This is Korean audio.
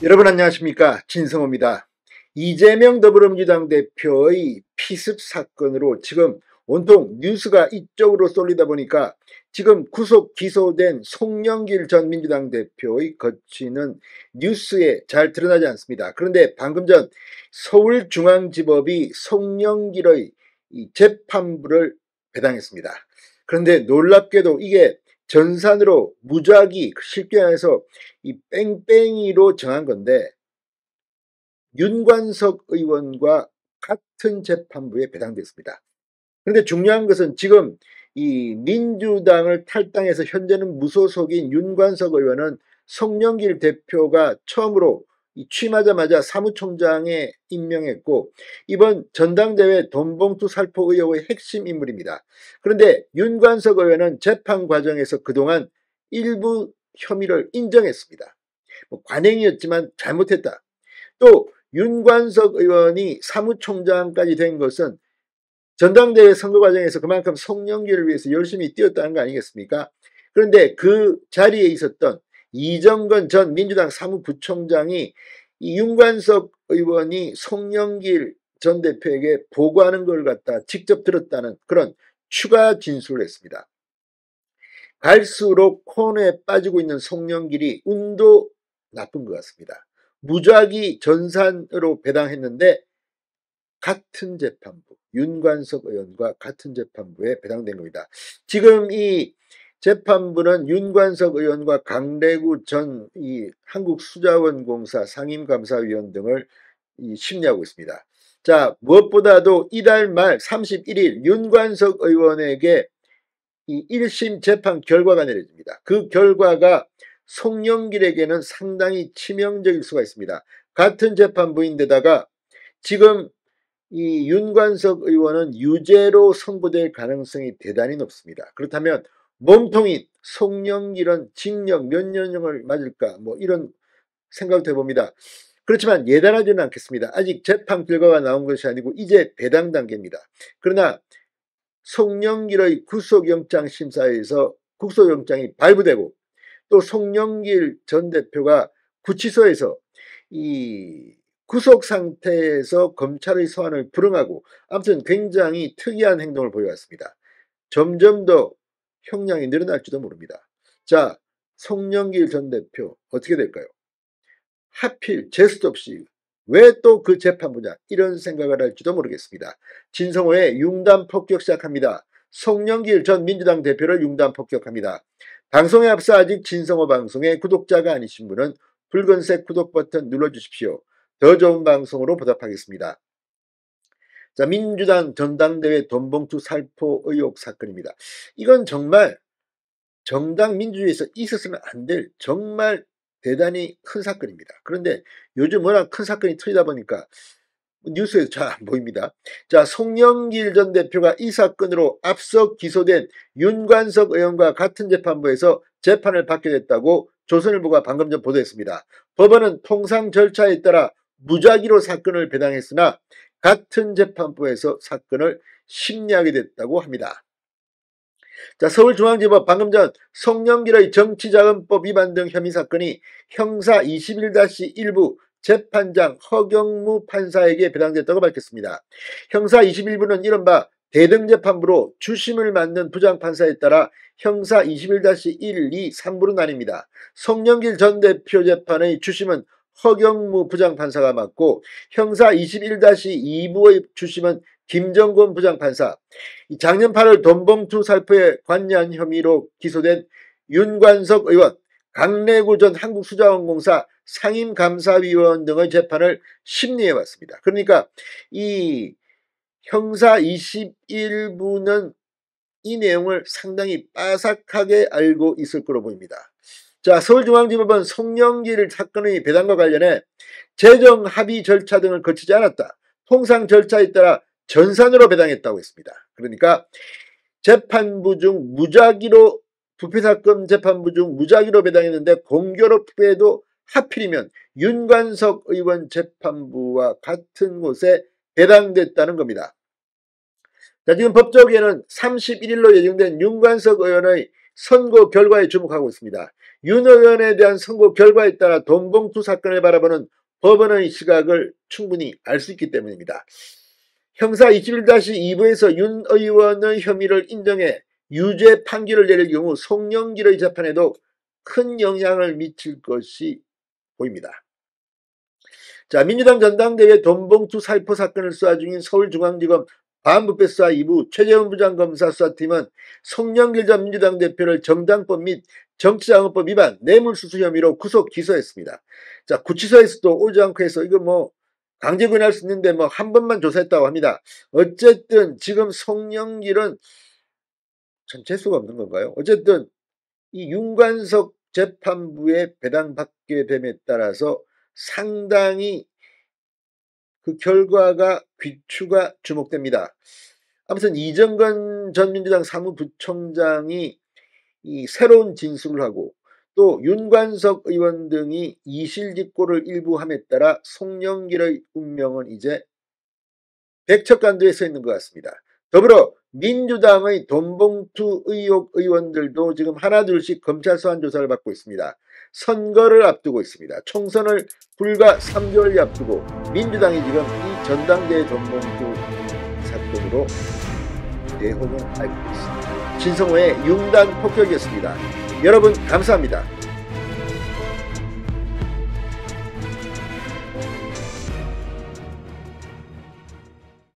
여러분 안녕하십니까, 진성호입니다. 이재명 더불어민주당 대표의 피습 사건으로 지금 온통 뉴스가 이쪽으로 쏠리다 보니까 지금 구속 기소된 송영길 전 민주당 대표의 거취는 뉴스에 잘 드러나지 않습니다. 그런데 방금 전 서울중앙지법이 송영길의 재판부를 배당했습니다. 그런데 놀랍게도 이게 전산으로 무작위, 쉽게 말해서 이 뺑뺑이로 정한 건데 윤관석 의원과 같은 재판부에 배당됐습니다. 그런데 중요한 것은 지금 이 민주당을 탈당해서 현재는 무소속인 윤관석 의원은 송영길 대표가 처음으로 취임하자마자 사무총장에 임명했고 이번 전당대회 돈봉투 살포 의혹의 핵심 인물입니다. 그런데 윤관석 의원은 재판 과정에서 그동안 일부 혐의를 인정했습니다. 관행이었지만 잘못했다. 또 윤관석 의원이 사무총장까지 된 것은 전당대회 선거 과정에서 그만큼 송영길을 위해서 열심히 뛰었다는 거 아니겠습니까? 그런데 그 자리에 있었던 이정건 전 민주당 사무부총장이 이 윤관석 의원이 송영길 전 대표에게 보고하는 걸 갖다 직접 들었다는 그런 추가 진술을 했습니다. 갈수록 코너에 빠지고 있는 송영길이 운도 나쁜 것 같습니다. 무작위 전산으로 배당했는데 같은 재판부, 윤관석 의원과 같은 재판부에 배당된 겁니다. 지금 이 재판부는 윤관석 의원과 강래구 전 한국수자원공사 상임감사위원 등을 심리하고 있습니다. 자, 무엇보다도 이달 말 31일 윤관석 의원에게 이 1심 재판 결과가 내려집니다. 그 결과가 송영길에게는 상당히 치명적일 수가 있습니다. 같은 재판부인데다가 지금 이 윤관석 의원은 유죄로 선고될 가능성이 대단히 높습니다. 그렇다면 몸통인 송영길은 징역 몇 년형을 맞을까 이런 생각도 해봅니다. 그렇지만 예단하지는 않겠습니다. 아직 재판 결과가 나온 것이 아니고 이제 배당 단계입니다. 그러나 송영길의 구속영장 심사에서 구속영장이 발부되고 또 송영길 전 대표가 구치소에서 이 구속 상태에서 검찰의 소환을 불응하고 아무튼 굉장히 특이한 행동을 보여왔습니다. 점점 더 형량이 늘어날지도 모릅니다. 자, 송영길 전 대표 어떻게 될까요? 하필 재수도 없이 왜 또 그 재판부냐 이런 생각을 할지도 모르겠습니다. 진성호의 융단 폭격 시작합니다. 송영길 전 민주당 대표를 융단 폭격합니다. 방송에 앞서 아직 진성호 방송의 구독자가 아니신 분은 붉은색 구독 버튼 눌러주십시오. 더 좋은 방송으로 보답하겠습니다. 자, 민주당 전당대회 돈봉투 살포 의혹 사건입니다. 이건 정말 정당 민주주의에서 있었으면 안 될 정말 대단히 큰 사건입니다. 그런데 요즘 워낙 큰 사건이 터지다 보니까 뉴스에서 잘 안 보입니다. 자, 송영길 전 대표가 이 사건으로 앞서 기소된 윤관석 의원과 같은 재판부에서 재판을 받게 됐다고 조선일보가 방금 전 보도했습니다. 법원은 통상 절차에 따라 무작위로 사건을 배당했으나 같은 재판부에서 사건을 심리하게 됐다고 합니다. 자, 서울중앙지법 방금 전 송영길의 정치자금법 위반 등 혐의 사건이 형사 21-1부 재판장 허경무 판사에게 배당됐다고 밝혔습니다. 형사 21부는 이른바 대등재판부로 주심을 맡는 부장판사에 따라 형사 21-1, 2, 3부로 나뉩니다. 송영길 전 대표 재판의 주심은 허경무 부장판사가 맡고 형사 21-2부의 주심은 김정곤 부장판사, 작년 8월 돈봉투 살포에 관여한 혐의로 기소된 윤관석 의원, 강래구 전 한국수자원공사 상임감사위원 등의 재판을 심리해왔습니다. 그러니까 이 형사 21부는 이 내용을 상당히 빠삭하게 알고 있을 거로 보입니다. 자, 서울중앙지법은 송영길 사건의 배당과 관련해 재정 합의 절차 등을 거치지 않았다. 통상 절차에 따라 전산으로 배당했다고 했습니다. 그러니까 재판부 중 무작위로 부패사건 재판부 중 무작위로 배당했는데 공교롭게도 하필이면 윤관석 의원 재판부와 같은 곳에 배당됐다는 겁니다. 자, 지금 법조계는 31일로 예정된 윤관석 의원의 선고 결과에 주목하고 있습니다. 윤 의원에 대한 선고 결과에 따라 돈봉투 사건을 바라보는 법원의 시각을 충분히 알 수 있기 때문입니다. 형사 21-2부에서 윤 의원의 혐의를 인정해 유죄 판결을 내릴 경우 송영길의 재판에도 큰 영향을 미칠 것이 보입니다. 자, 민주당 전당대회 돈봉투 살포 사건을 수사 중인 서울중앙지검 반부패수사 2부 최재훈 부장검사 수사팀은 송영길 전 민주당 대표를 정당법 및 정치자금법 위반 뇌물수수 혐의로 구속 기소했습니다. 자, 구치소에서도 오지 않고 해서 이거 강제 구인할 수 있는데 한 번만 조사했다고 합니다. 어쨌든 지금 송영길은 참 재수가 없는 건가요? 어쨌든 이 윤관석 재판부에 배당받게 됨에 따라서 상당히 그 결과가 귀추가 주목됩니다. 아무튼 이정건 전 민주당 사무부총장이 이 새로운 진술을 하고 또 윤관석 의원 등이 이실직고를 일부 함에 따라 송영길의 운명은 이제 백척간두에 서 있는 것 같습니다. 더불어 민주당의 돈봉투 의혹 의원들도 지금 하나둘씩 검찰 소환 조사를 받고 있습니다. 선거를 앞두고 있습니다. 총선을 불과 3개월이 앞두고 민주당이 지금 이 전당대회 돈봉투 사건으로 내홍을 알고 있습니다. 신성호의 융단 폭격이었습니다. 여러분 감사합니다.